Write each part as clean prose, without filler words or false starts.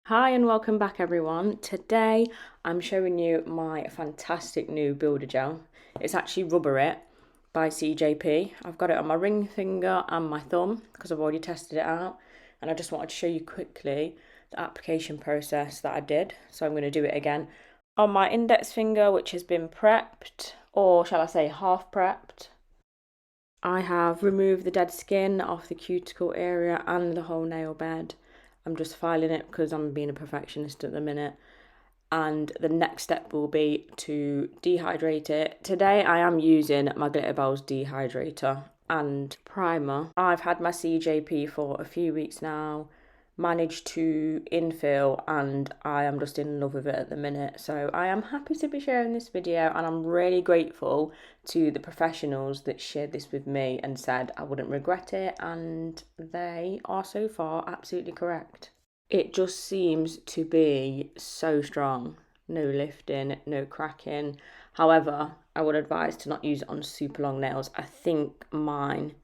Hi and welcome back everyone. Today I'm showing you my fantastic new builder gel. It's actually Rubber It by CJP. I've got it on my ring finger and my thumb because I've already tested it out, and I just wanted to show you quickly the application process that I did. So I'm going to do it again on my index finger, which has been prepped, or shall I say half prepped. I have removed the dead skin off the cuticle area and the whole nail bed. I'm just filing it because I'm being a perfectionist at the minute. And the next step will be to dehydrate it. Today I am using my Glitter Bells dehydrator and primer. I've had my CJP for a few weeks now, managed to infill, and I am just in love with it at the minute. So I am happy to be sharing this video, and I'm really grateful to the professionals that shared this with me and said I wouldn't regret it, and they are so far absolutely correct. It just seems to be so strong. No lifting, no cracking. However, I would advise to not use it on super long nails. I think mine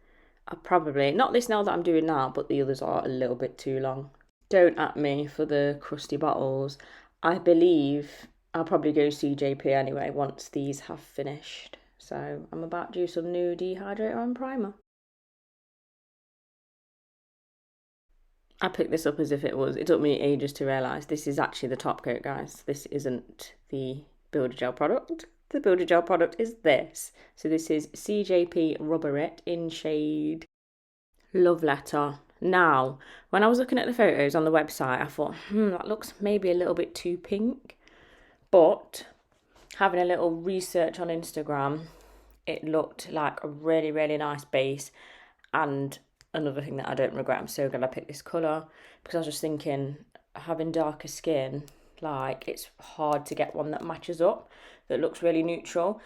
are probably, not this nail that I'm doing now, but the others are a little bit too long. Don't at me for the crusty bottles. I believe I'll probably go CJP anyway once these have finished. So I'm about to do some new dehydrator and primer. I picked this up as if it took me ages to realise this is actually the top coat, guys. This isn't the builder gel product. The builder gel product is this. So this is CJP Rubber It in shade Love Letter. Now, when I was looking at the photos on the website, I thought, that looks maybe a little bit too pink. But having a little research on Instagram, it looked like a really, really nice base. And another thing that I don't regret, I'm so glad I picked this colour, because I was just thinking, having darker skin, like it's hard to get one that matches up, that looks really neutral.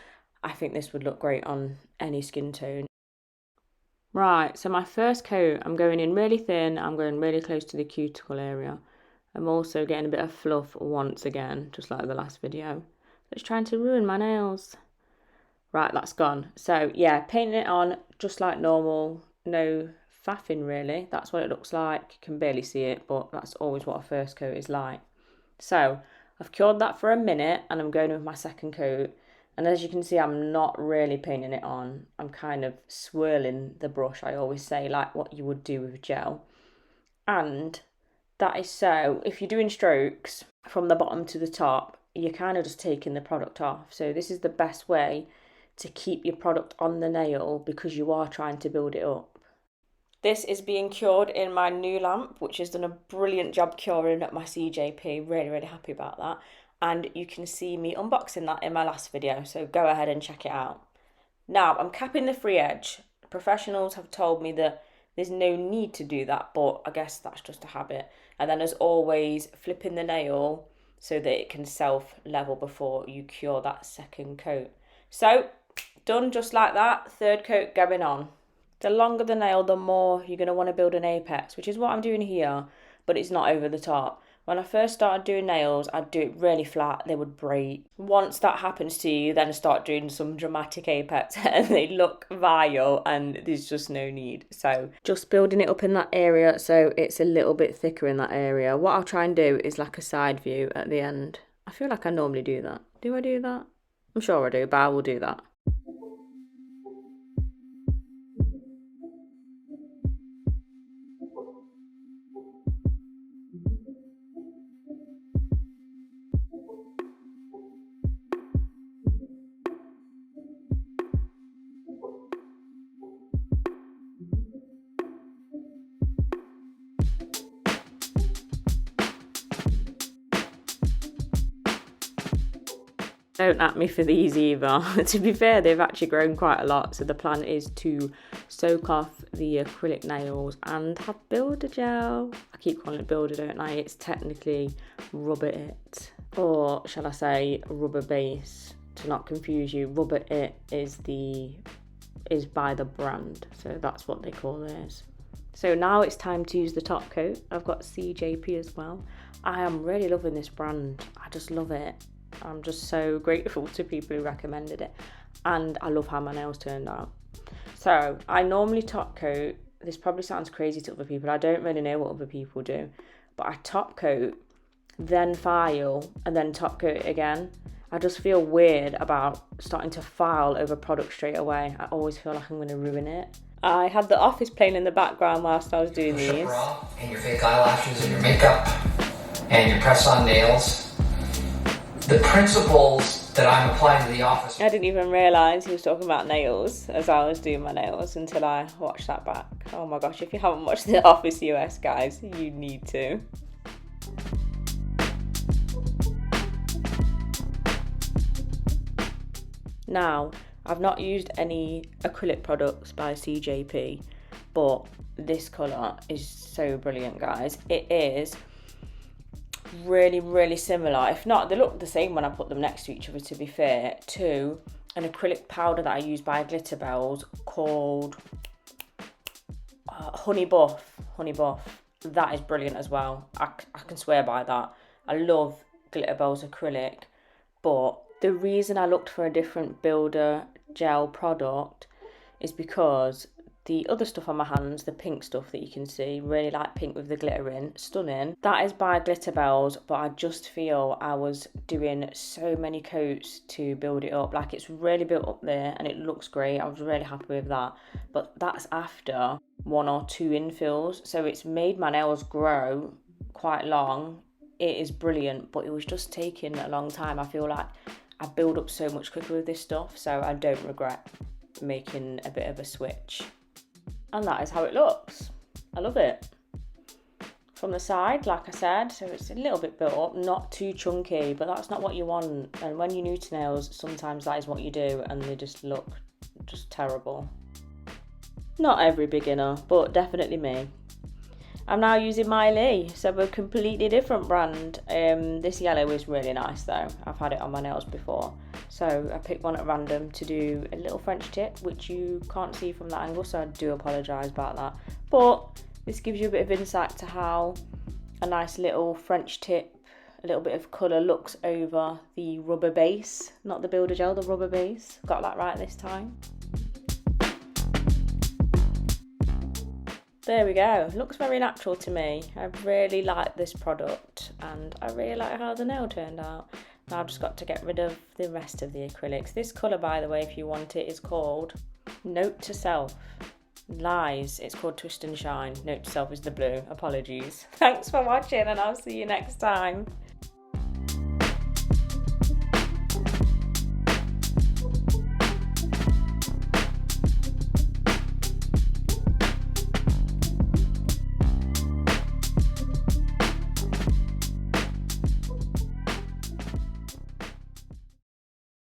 I think this would look great on any skin tone. Right, so my first coat, I'm going in really thin, I'm going really close to the cuticle area. I'm also getting a bit of fluff once again, just like the last video. It's trying to ruin my nails. Right, that's gone. So yeah, painting it on just like normal, no faffing really. That's what it looks like. You can barely see it, but that's always what a first coat is like. So I've cured that for a minute and I'm going with my second coat. And as you can see, I'm not really painting it on. I'm kind of swirling the brush, I always say, like what you would do with gel. And that is so, if you're doing strokes from the bottom to the top, you're kind of just taking the product off. So this is the best way to keep your product on the nail because you are trying to build it up. This is being cured in my new lamp, which has done a brilliant job curing at my CJP. Really, really happy about that. And you can see me unboxing that in my last video, so go ahead and check it out. Now, I'm capping the free edge. Professionals have told me that there's no need to do that, but I guess that's just a habit. And then as always, flipping the nail so that it can self-level before you cure that second coat. So, done just like that, third coat going on. The longer the nail, the more you're going to want to build an apex, which is what I'm doing here, but it's not over the top. When I first started doing nails, I'd do it really flat, they would break. Once that happens to you, then start doing some dramatic apex and they look vile and there's just no need. So just building it up in that area so it's a little bit thicker in that area. What I'll try and do is like a side view at the end. I feel like I normally do that. Do I do that? I'm sure I do, but I will do that. Don't at me for these either. To be fair, they've actually grown quite a lot. So the plan is to soak off the acrylic nails and have builder gel. I keep calling it builder, don't I? It's technically Rubber It. Or shall I say Rubber Base, to not confuse you. Rubber It is by the brand. So that's what they call theirs. So now it's time to use the top coat. I've got CJP as well. I am really loving this brand. I just love it. I'm just so grateful to people who recommended it, and I love how my nails turned out. So I normally top coat. This probably sounds crazy to other people. I don't really know what other people do, but I top coat then file, and then top coat it again. I just feel weird about starting to file over product straight away. I always feel like I'm going to ruin it. I had The Office playing in the background whilst I was doing these. And your fake eyelashes and your makeup and your press-on nails. The principles that I'm applying to The Office. I didn't even realise he was talking about nails as I was doing my nails until I watched that back. Oh my gosh, if you haven't watched The Office US, guys, you need to. Now, I've not used any acrylic products by CJP, but this colour is so brilliant, guys. It is really, really similar, if not, they look the same when I put them next to each other, to be fair, to an acrylic powder that I use by Glitter Bells called Honey Buff. That is brilliant as well. I can swear by that. I love Glitter Bells acrylic, but the reason I looked for a different builder gel product is because the other stuff on my hands, the pink stuff that you can see, really like pink with the glitter in, stunning. That is by Glitter Bells, but I just feel I was doing so many coats to build it up. Like, it's really built up there and it looks great. I was really happy with that. But that's after 1 or 2 infills. So it's made my nails grow quite long. It is brilliant, but it was just taking a long time. I feel like I build up so much quicker with this stuff, so I don't regret making a bit of a switch. And that is how it looks. I love it. From the side, like I said, so it's a little bit built up, not too chunky, but that's not what you want. And when you're new to nails, sometimes that is what you do, and they just look just terrible. Not every beginner, but definitely me. I'm now using Miley, so a completely different brand. This yellow is really nice though. I've had it on my nails before. So I picked one at random to do a little French tip, which you can't see from that angle, so I do apologise about that. But this gives you a bit of insight to how a nice little French tip, a little bit of colour looks over the rubber base. Not the builder gel, the rubber base. Got that right this time. There we go, looks very natural to me. I really like this product and I really like how the nail turned out. Now I've just got to get rid of the rest of the acrylics. This colour, by the way, if you want it, is called Note to Self. Lies, it's called Twist and Shine. Note to Self is the blue, apologies. Thanks for watching and I'll see you next time.